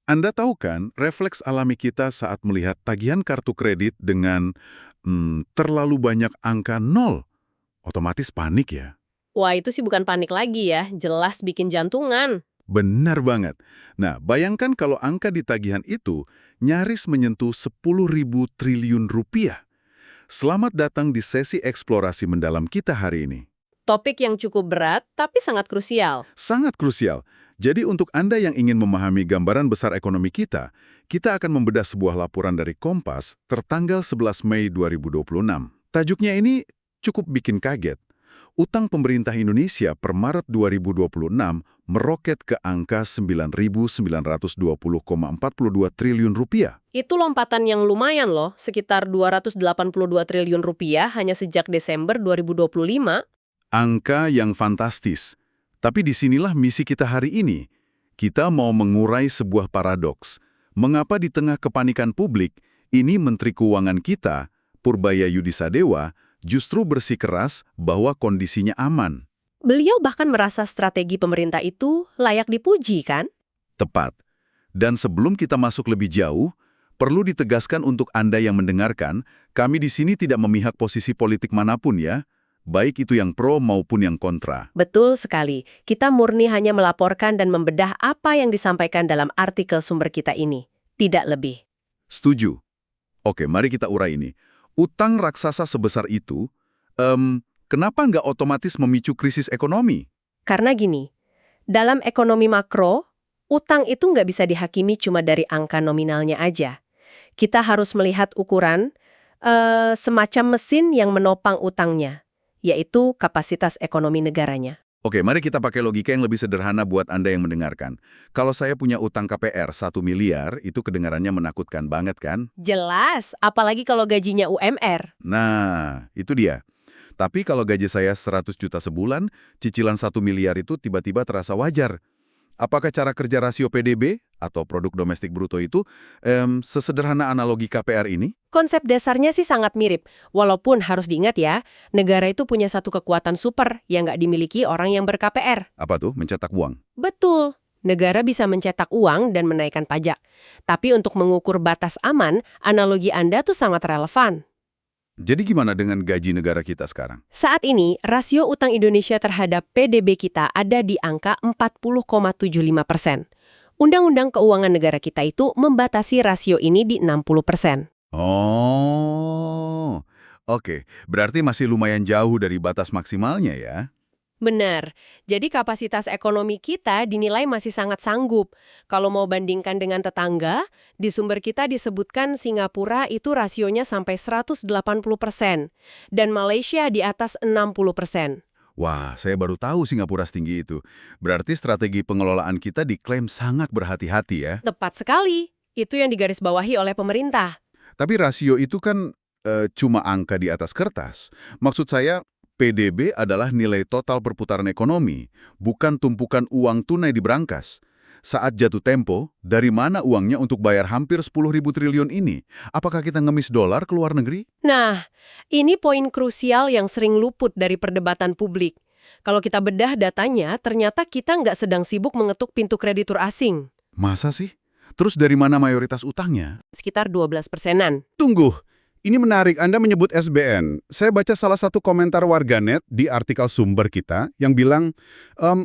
Anda tahu kan, refleks alami kita saat melihat tagihan kartu kredit dengan terlalu banyak angka nol, otomatis panik ya. Wah, itu sih bukan panik lagi ya, jelas bikin jantungan. Benar banget. Nah, bayangkan kalau angka di tagihan itu nyaris menyentuh 10.000 triliun rupiah. Selamat datang di sesi eksplorasi mendalam kita hari ini. Topik yang cukup berat, tapi sangat krusial. Sangat krusial. Jadi untuk Anda yang ingin memahami gambaran besar ekonomi kita akan membedah sebuah laporan dari Kompas tertanggal 11 Mei 2026. Tajuknya ini cukup bikin kaget. Utang pemerintah Indonesia per Maret 2026 meroket ke angka 9.920,42 triliun rupiah. Itu lompatan yang lumayan loh, sekitar 282 triliun rupiah hanya sejak Desember 2025. Angka yang fantastis. Tapi disinilah misi kita hari ini. Kita mau mengurai sebuah paradoks. Mengapa di tengah kepanikan publik, ini Menteri Keuangan kita, Purbaya Yudisadewa, justru bersikeras bahwa kondisinya aman. Beliau bahkan merasa strategi pemerintah itu layak dipuji, kan? Tepat. Dan sebelum kita masuk lebih jauh, perlu ditegaskan untuk Anda yang mendengarkan, kami di sini tidak memihak posisi politik manapun ya, baik itu yang pro maupun yang kontra. Betul sekali. Kita murni hanya melaporkan dan membedah apa yang disampaikan dalam artikel sumber kita ini. Tidak lebih. Setuju. Oke, mari kita urai ini. Utang raksasa sebesar itu, kenapa nggak otomatis memicu krisis ekonomi? Karena gini, dalam ekonomi makro, utang itu nggak bisa dihakimi cuma dari angka nominalnya aja. Kita harus melihat ukuran semacam mesin yang menopang utangnya, yaitu kapasitas ekonomi negaranya. Oke, mari kita pakai logika yang lebih sederhana buat Anda yang mendengarkan. Kalau saya punya utang KPR 1 miliar, itu kedengarannya menakutkan banget kan? Jelas, apalagi kalau gajinya UMR. Nah, itu dia. Tapi kalau gaji saya 100 juta sebulan, cicilan 1 miliar itu tiba-tiba terasa wajar. Apakah cara kerja rasio PDB atau produk domestik bruto itu sesederhana analogi KPR ini? Konsep dasarnya sih sangat mirip, walaupun harus diingat ya, negara itu punya satu kekuatan super yang nggak dimiliki orang yang ber-KPR. Apa tuh? Mencetak uang. Betul, negara bisa mencetak uang dan menaikkan pajak. Tapi untuk mengukur batas aman, analogi Anda tuh sangat relevan. Jadi gimana dengan gaji negara kita sekarang? Saat ini, rasio utang Indonesia terhadap PDB kita ada di angka 40,75%. Undang-undang keuangan negara kita itu membatasi rasio ini di 60%. Oh, oke. Berarti masih lumayan jauh dari batas maksimalnya ya? Benar. Jadi kapasitas ekonomi kita dinilai masih sangat sanggup. Kalau mau bandingkan dengan tetangga, di sumber kita disebutkan Singapura itu rasionya sampai 180% dan Malaysia di atas 60%. Wah, saya baru tahu Singapura setinggi itu. Berarti strategi pengelolaan kita diklaim sangat berhati-hati ya. Tepat sekali. Itu yang digarisbawahi oleh pemerintah. Tapi rasio itu kan cuma angka di atas kertas. Maksud saya, PDB adalah nilai total perputaran ekonomi, bukan tumpukan uang tunai di brankas. Saat jatuh tempo, dari mana uangnya untuk bayar hampir 10.000 triliun ini? Apakah kita ngemis dolar ke luar negeri? Nah, ini poin krusial yang sering luput dari perdebatan publik. Kalau kita bedah datanya, ternyata kita nggak sedang sibuk mengetuk pintu kreditur asing. Masa sih? Terus dari mana mayoritas utangnya? Sekitar 12%-an. Tunggu, ini menarik Anda menyebut SBN. Saya baca salah satu komentar warganet di artikel sumber kita yang bilang,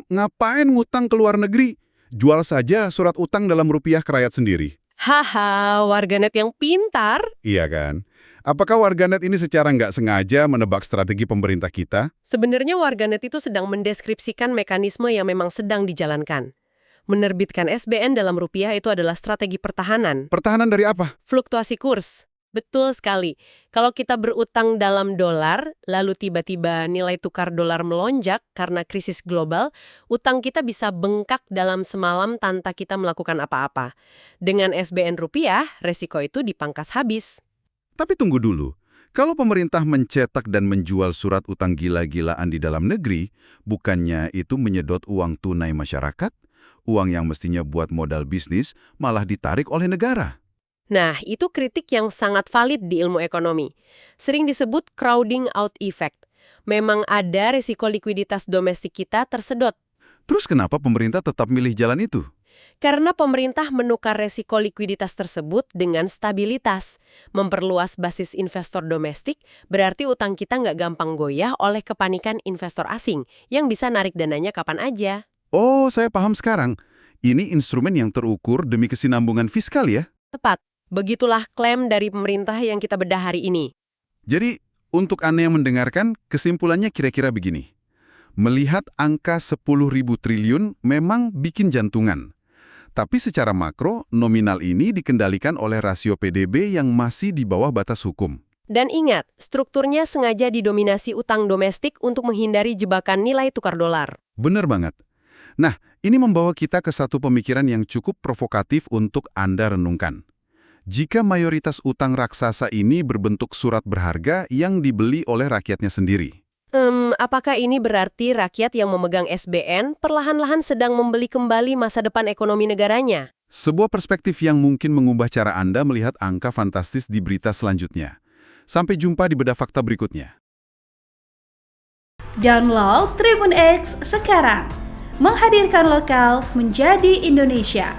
ngapain ngutang ke luar negeri? Jual saja surat utang dalam rupiah ke rakyat sendiri. Haha, warganet yang pintar. Iya kan? Apakah warganet ini secara nggak sengaja menebak strategi pemerintah kita? Sebenarnya warganet itu sedang mendeskripsikan mekanisme yang memang sedang dijalankan. Menerbitkan SBN dalam rupiah itu adalah strategi pertahanan. Pertahanan dari apa? Fluktuasi kurs. Betul sekali. Kalau kita berutang dalam dolar, lalu tiba-tiba nilai tukar dolar melonjak karena krisis global, utang kita bisa bengkak dalam semalam tanpa kita melakukan apa-apa. Dengan SBN rupiah, resiko itu dipangkas habis. Tapi tunggu dulu. Kalau pemerintah mencetak dan menjual surat utang gila-gilaan di dalam negeri, bukannya itu menyedot uang tunai masyarakat? Uang yang mestinya buat modal bisnis malah ditarik oleh negara. Nah, itu kritik yang sangat valid di ilmu ekonomi. Sering disebut crowding out effect. Memang ada risiko likuiditas domestik kita tersedot. Terus kenapa pemerintah tetap milih jalan itu? Karena pemerintah menukar resiko likuiditas tersebut dengan stabilitas. Memperluas basis investor domestik berarti utang kita nggak gampang goyah oleh kepanikan investor asing yang bisa narik dananya kapan aja. Oh, saya paham sekarang. Ini instrumen yang terukur demi kesinambungan fiskal ya? Tepat. Begitulah klaim dari pemerintah yang kita bedah hari ini. Jadi, untuk Anda yang mendengarkan, kesimpulannya kira-kira begini. Melihat angka 10.000 triliun memang bikin jantungan. Tapi secara makro, nominal ini dikendalikan oleh rasio PDB yang masih di bawah batas hukum. Dan ingat, strukturnya sengaja didominasi utang domestik untuk menghindari jebakan nilai tukar dolar. Benar banget. Nah, ini membawa kita ke satu pemikiran yang cukup provokatif untuk Anda renungkan. Jika mayoritas utang raksasa ini berbentuk surat berharga yang dibeli oleh rakyatnya sendiri. Apakah ini berarti rakyat yang memegang SBN perlahan-lahan sedang membeli kembali masa depan ekonomi negaranya? Sebuah perspektif yang mungkin mengubah cara Anda melihat angka fantastis di berita selanjutnya. Sampai jumpa di bedah fakta berikutnya. Download Tribun X sekarang. Menghadirkan lokal menjadi Indonesia.